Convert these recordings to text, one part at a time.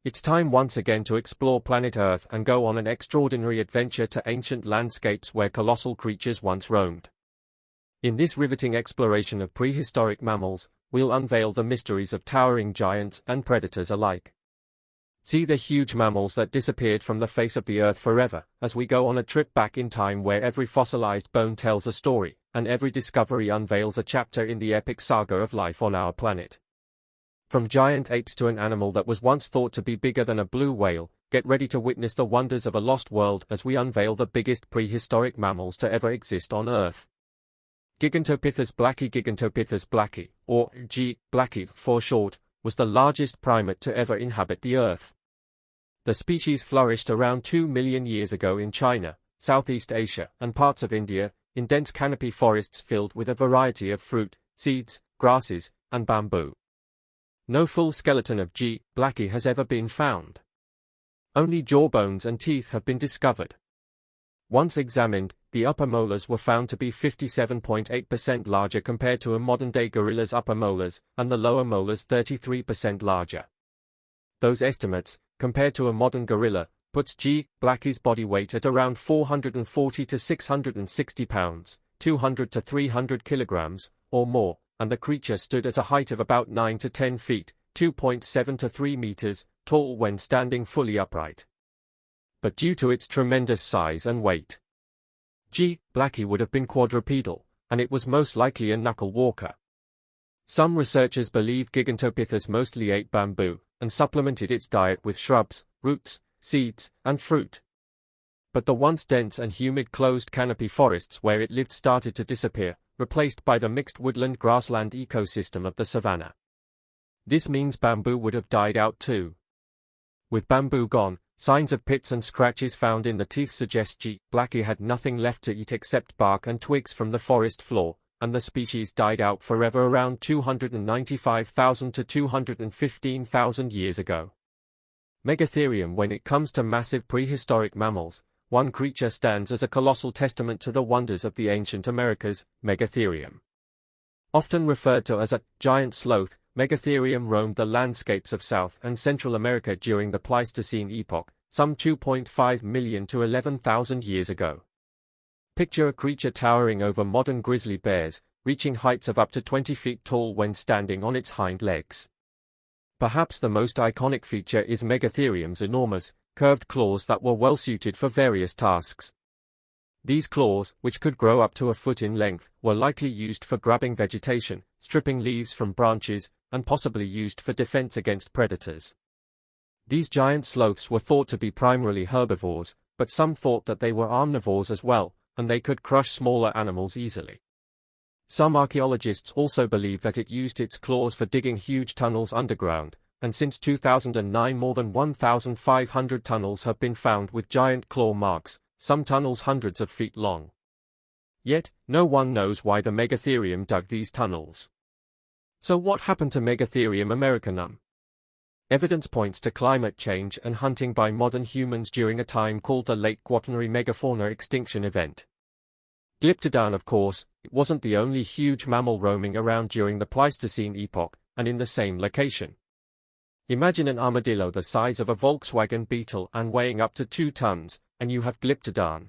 It's time once again to explore planet Earth and go on an extraordinary adventure to ancient landscapes where colossal creatures once roamed. In this riveting exploration of prehistoric mammals, we'll unveil the mysteries of towering giants and predators alike. See the huge mammals that disappeared from the face of the Earth forever, as we go on a trip back in time where every fossilized bone tells a story, and every discovery unveils a chapter in the epic saga of life on our planet. From giant apes to an animal that was once thought to be bigger than a blue whale, get ready to witness the wonders of a lost world as we unveil the biggest prehistoric mammals to ever exist on Earth. Gigantopithecus blacki. Gigantopithecus blacki, or G. blacki for short, was the largest primate to ever inhabit the Earth. The species flourished around 2 million years ago in China, Southeast Asia, and parts of India, in dense canopy forests filled with a variety of fruit, seeds, grasses, and bamboo. No full skeleton of G. blacki has ever been found. Only jawbones and teeth have been discovered. Once examined, the upper molars were found to be 57.8% larger compared to a modern-day gorilla's upper molars, and the lower molars 33% larger. Those estimates, compared to a modern gorilla, puts G. blacki's body weight at around 440 to 660 pounds, 200 to 300 kilograms, or more, and the creature stood at a height of about 9 to 10 feet, 2.7 to 3 meters, tall when standing fully upright. But due to its tremendous size and weight, G. blacki would have been quadrupedal, and it was most likely a knuckle walker. Some researchers believe Gigantopithecus mostly ate bamboo, and supplemented its diet with shrubs, roots, seeds, and fruit. But the once dense and humid closed canopy forests where it lived started to disappear, replaced by the mixed woodland grassland ecosystem of the savanna. This means bamboo would have died out too. With bamboo gone, signs of pits and scratches found in the teeth suggest G. blacki had nothing left to eat except bark and twigs from the forest floor, and the species died out forever around 295,000 to 215,000 years ago. Megatherium. When it comes to massive prehistoric mammals, one creature stands as a colossal testament to the wonders of the ancient Americas, Megatherium. Often referred to as a giant sloth, Megatherium roamed the landscapes of South and Central America during the Pleistocene epoch, some 2.5 million to 11,000 years ago. Picture a creature towering over modern grizzly bears, reaching heights of up to 20 feet tall when standing on its hind legs. Perhaps the most iconic feature is Megatherium's enormous, curved claws that were well suited for various tasks. These claws, which could grow up to a foot in length, were likely used for grabbing vegetation, stripping leaves from branches, and possibly used for defense against predators. These giant sloths were thought to be primarily herbivores, but some thought that they were omnivores as well, and they could crush smaller animals easily. Some archaeologists also believe that it used its claws for digging huge tunnels underground, and since 2009 more than 1,500 tunnels have been found with giant claw marks, some tunnels hundreds of feet long. Yet, no one knows why the Megatherium dug these tunnels. So what happened to Megatherium americanum? Evidence points to climate change and hunting by modern humans during a time called the Late Quaternary Megafauna Extinction Event. Glyptodon, of course, it wasn't the only huge mammal roaming around during the Pleistocene epoch, and in the same location. Imagine an armadillo the size of a Volkswagen Beetle and weighing up to 2 tons, and you have Glyptodon.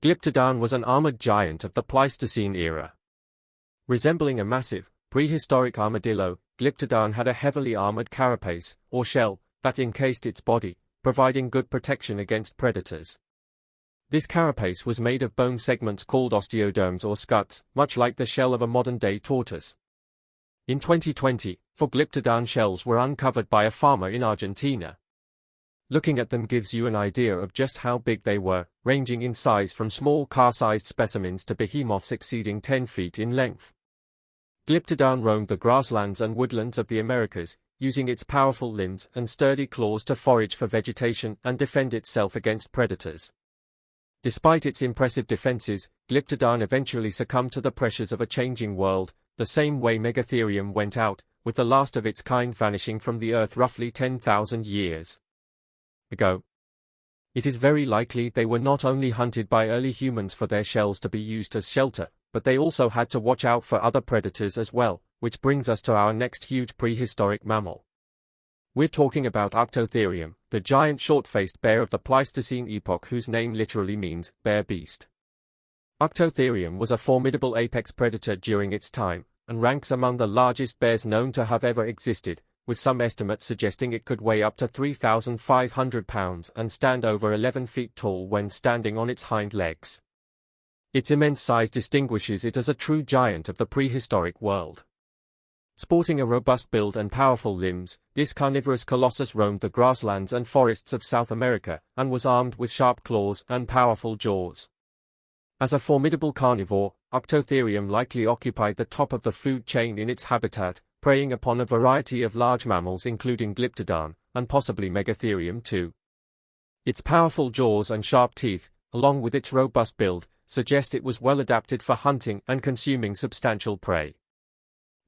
Glyptodon was an armored giant of the Pleistocene era. Resembling a massive, prehistoric armadillo, Glyptodon had a heavily armored carapace, or shell, that encased its body, providing good protection against predators. This carapace was made of bone segments called osteoderms or scuts, much like the shell of a modern-day tortoise. In 2020, 4 Glyptodon shells were uncovered by a farmer in Argentina. Looking at them gives you an idea of just how big they were, ranging in size from small car-sized specimens to behemoths exceeding 10 feet in length. Glyptodon roamed the grasslands and woodlands of the Americas, using its powerful limbs and sturdy claws to forage for vegetation and defend itself against predators. Despite its impressive defenses, Glyptodon eventually succumbed to the pressures of a changing world, the same way Megatherium went out, with the last of its kind vanishing from the Earth roughly 10,000 years ago. It is very likely they were not only hunted by early humans for their shells to be used as shelter, but they also had to watch out for other predators as well, which brings us to our next huge prehistoric mammal. We're talking about Arctotherium, the giant short-faced bear of the Pleistocene epoch whose name literally means bear beast. Arctotherium was a formidable apex predator during its time, and ranks among the largest bears known to have ever existed, with some estimates suggesting it could weigh up to 3,500 pounds and stand over 11 feet tall when standing on its hind legs. Its immense size distinguishes it as a true giant of the prehistoric world. Sporting a robust build and powerful limbs, this carnivorous colossus roamed the grasslands and forests of South America, and was armed with sharp claws and powerful jaws. As a formidable carnivore, Arctotherium likely occupied the top of the food chain in its habitat, preying upon a variety of large mammals including Glyptodon, and possibly Megatherium too. Its powerful jaws and sharp teeth, along with its robust build, suggest it was well adapted for hunting and consuming substantial prey.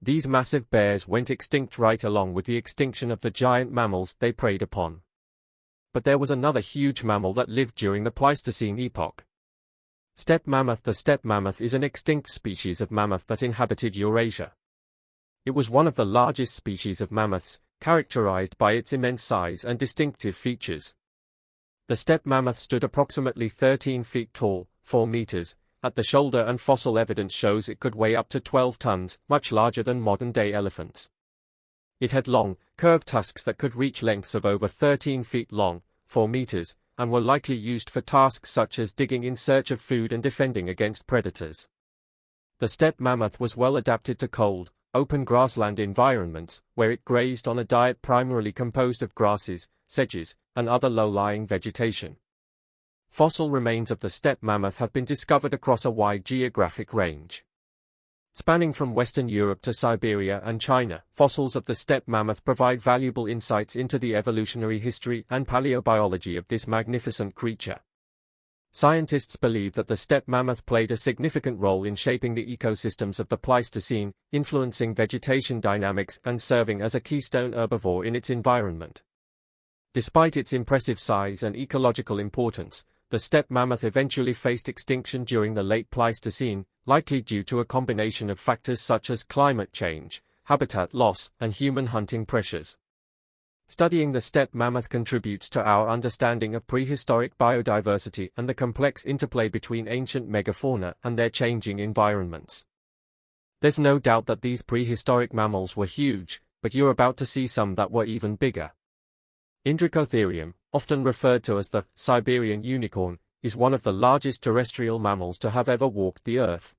These massive bears went extinct right along with the extinction of the giant mammals they preyed upon. But there was another huge mammal that lived during the Pleistocene epoch. Steppe mammoth. The steppe mammoth is an extinct species of mammoth that inhabited Eurasia. It was one of the largest species of mammoths, characterized by its immense size and distinctive features. The steppe mammoth stood approximately 13 feet tall, 4 meters, at the shoulder, and fossil evidence shows it could weigh up to 12 tons, much larger than modern-day elephants. It had long, curved tusks that could reach lengths of over 13 feet long, 4 meters, and were likely used for tasks such as digging in search of food and defending against predators. The steppe mammoth was well adapted to cold, open grassland environments, where it grazed on a diet primarily composed of grasses, sedges, and other low-lying vegetation. Fossil remains of the steppe mammoth have been discovered across a wide geographic range. Spanning from Western Europe to Siberia and China, fossils of the steppe mammoth provide valuable insights into the evolutionary history and paleobiology of this magnificent creature. Scientists believe that the steppe mammoth played a significant role in shaping the ecosystems of the Pleistocene, influencing vegetation dynamics and serving as a keystone herbivore in its environment. Despite its impressive size and ecological importance, the steppe mammoth eventually faced extinction during the late Pleistocene, likely due to a combination of factors such as climate change, habitat loss, and human hunting pressures. Studying the steppe mammoth contributes to our understanding of prehistoric biodiversity and the complex interplay between ancient megafauna and their changing environments. There's no doubt that these prehistoric mammals were huge, but you're about to see some that were even bigger. Indricotherium, often referred to as the Siberian unicorn, is one of the largest terrestrial mammals to have ever walked the earth.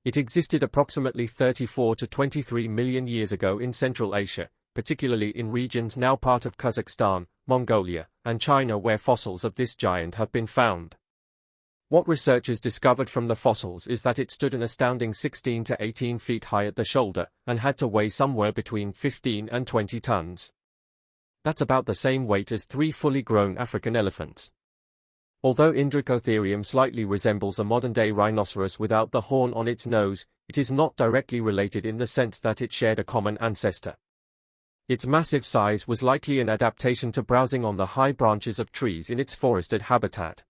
It existed approximately 34 to 23 million years ago in Central Asia, particularly in regions now part of Kazakhstan, Mongolia, and China where fossils of this giant have been found. What researchers discovered from the fossils is that it stood an astounding 16 to 18 feet high at the shoulder, and had to weigh somewhere between 15 and 20 tons. That's about the same weight as 3 fully grown African elephants. Although Indricotherium slightly resembles a modern-day rhinoceros without the horn on its nose, it is not directly related in the sense that it shared a common ancestor. Its massive size was likely an adaptation to browsing on the high branches of trees in its forested habitat.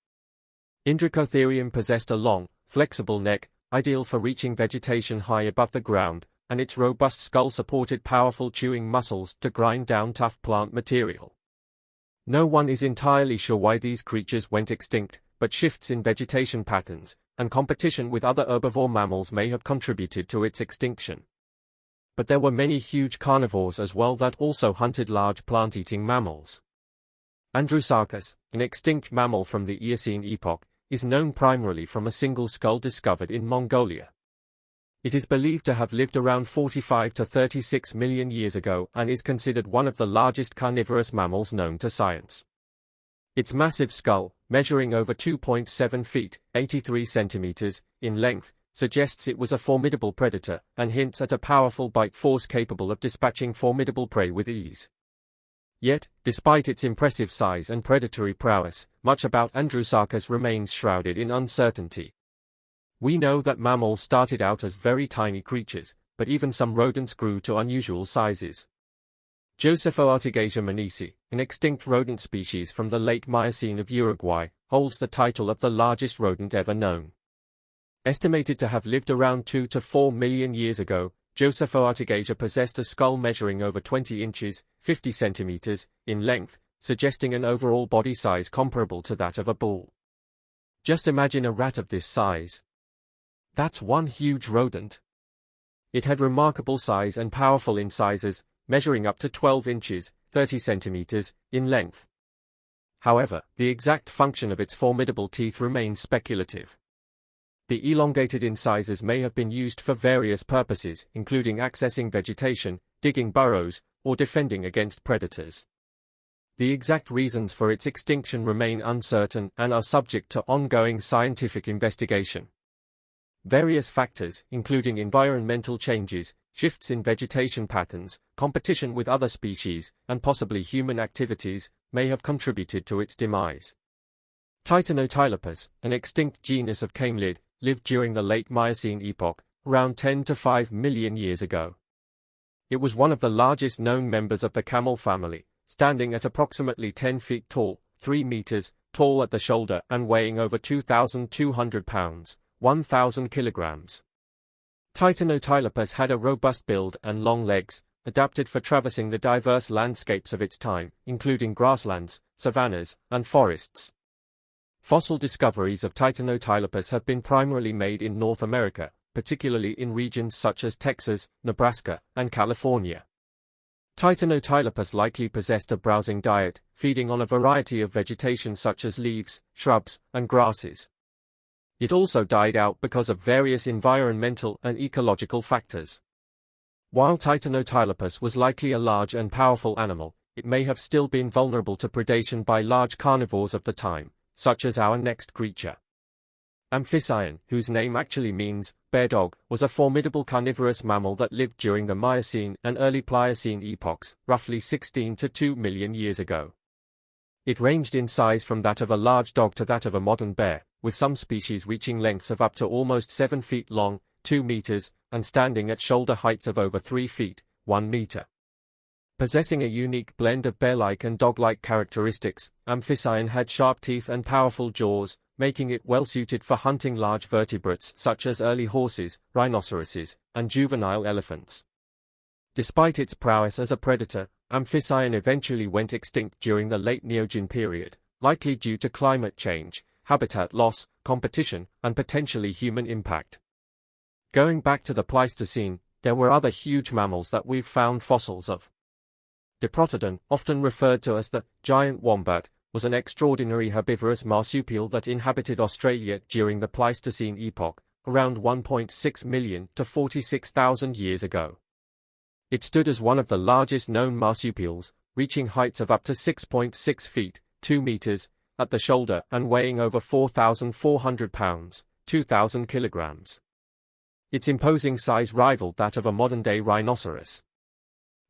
Indricotherium possessed a long, flexible neck, ideal for reaching vegetation high above the ground, and its robust skull supported powerful chewing muscles to grind down tough plant material. No one is entirely sure why these creatures went extinct, but shifts in vegetation patterns, and competition with other herbivore mammals may have contributed to its extinction. But there were many huge carnivores as well that also hunted large plant-eating mammals. Andrewsarchus, an extinct mammal from the Eocene epoch, is known primarily from a single skull discovered in Mongolia. It is believed to have lived around 45 to 36 million years ago and is considered one of the largest carnivorous mammals known to science. Its massive skull, measuring over 2.7 feet, 83 centimeters, in length, suggests it was a formidable predator, and hints at a powerful bite force capable of dispatching formidable prey with ease. Yet, despite its impressive size and predatory prowess, much about Andrewsarchus remains shrouded in uncertainty. We know that mammals started out as very tiny creatures, but even some rodents grew to unusual sizes. Josephoartigasia manisi, an extinct rodent species from the late Miocene of Uruguay, holds the title of the largest rodent ever known. Estimated to have lived around 2 to 4 million years ago, Josephoartigator possessed a skull measuring over 20 inches, 50 centimeters, in length, suggesting an overall body size comparable to that of a bull. Just imagine a rat of this size. That's one huge rodent. It had remarkable size and powerful incisors, measuring up to 12 inches, 30 centimeters, in length. However, the exact function of its formidable teeth remains speculative. The elongated incisors may have been used for various purposes, including accessing vegetation, digging burrows, or defending against predators. The exact reasons for its extinction remain uncertain and are subject to ongoing scientific investigation. Various factors, including environmental changes, shifts in vegetation patterns, competition with other species, and possibly human activities, may have contributed to its demise. Titanotylopus, an extinct genus of camelid, lived during the late Miocene epoch, around 10 to 5 million years ago. It was one of the largest known members of the camel family, standing at approximately 10 feet tall, 3 meters tall at the shoulder and weighing over 2,200 pounds, 1,000 kilograms. Titanotylopus had a robust build and long legs, adapted for traversing the diverse landscapes of its time, including grasslands, savannas, and forests. Fossil discoveries of Titanotylopus have been primarily made in North America, particularly in regions such as Texas, Nebraska, and California. Titanotylopus likely possessed a browsing diet, feeding on a variety of vegetation such as leaves, shrubs, and grasses. It also died out because of various environmental and ecological factors. While Titanotylopus was likely a large and powerful animal, it may have still been vulnerable to predation by large carnivores of the time, such as our next creature. Amphicyon, whose name actually means bear dog, was a formidable carnivorous mammal that lived during the Miocene and early Pliocene epochs, roughly 16 to 2 million years ago. It ranged in size from that of a large dog to that of a modern bear, with some species reaching lengths of up to almost 7 feet long, 2 meters, and standing at shoulder heights of over 3 feet, 1 meter. Possessing a unique blend of bear-like and dog-like characteristics, Amphicyon had sharp teeth and powerful jaws, making it well-suited for hunting large vertebrates such as early horses, rhinoceroses, and juvenile elephants. Despite its prowess as a predator, Amphicyon eventually went extinct during the late Neogene period, likely due to climate change, habitat loss, competition, and potentially human impact. Going back to the Pleistocene, there were other huge mammals that we've found fossils of. Diprotodon, often referred to as the giant wombat, was an extraordinary herbivorous marsupial that inhabited Australia during the Pleistocene epoch, around 1.6 million to 46,000 years ago. It stood as one of the largest known marsupials, reaching heights of up to 6.6 feet, 2 meters, at the shoulder and weighing over 4,400 pounds, 2,000 kilograms. Its imposing size rivaled that of a modern-day rhinoceros.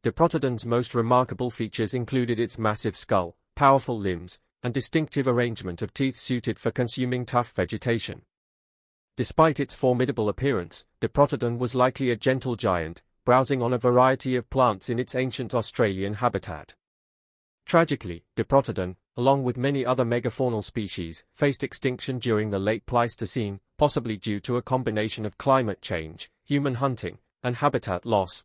Diprotodon's most remarkable features included its massive skull, powerful limbs, and distinctive arrangement of teeth suited for consuming tough vegetation. Despite its formidable appearance, Diprotodon was likely a gentle giant, browsing on a variety of plants in its ancient Australian habitat. Tragically, Diprotodon, along with many other megafaunal species, faced extinction during the late Pleistocene, possibly due to a combination of climate change, human hunting, and habitat loss.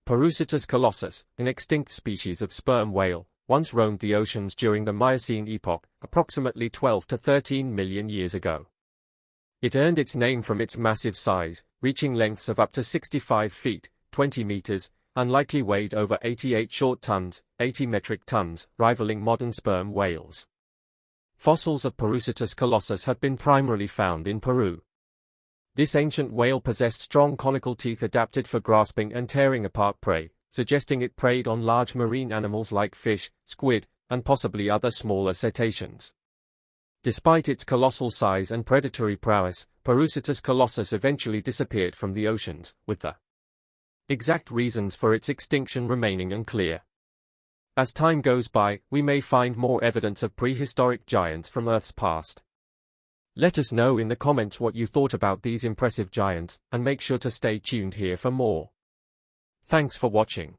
Parusetus colossus, an extinct species of sperm whale, once roamed the oceans during the Miocene epoch, approximately 12 to 13 million years ago. It earned its name from its massive size, reaching lengths of up to 65 feet, 20 meters, and likely weighed over 88 short tons, 80 metric tons, rivaling modern sperm whales. Fossils of Parusetus colossus have been primarily found in Peru. This ancient whale possessed strong conical teeth adapted for grasping and tearing apart prey, suggesting it preyed on large marine animals like fish, squid, and possibly other smaller cetaceans. Despite its colossal size and predatory prowess, Parusetus colossus eventually disappeared from the oceans, with the exact reasons for its extinction remaining unclear. As time goes by, we may find more evidence of prehistoric giants from Earth's past. Let us know in the comments what you thought about these impressive giants, and make sure to stay tuned here for more. Thanks for watching.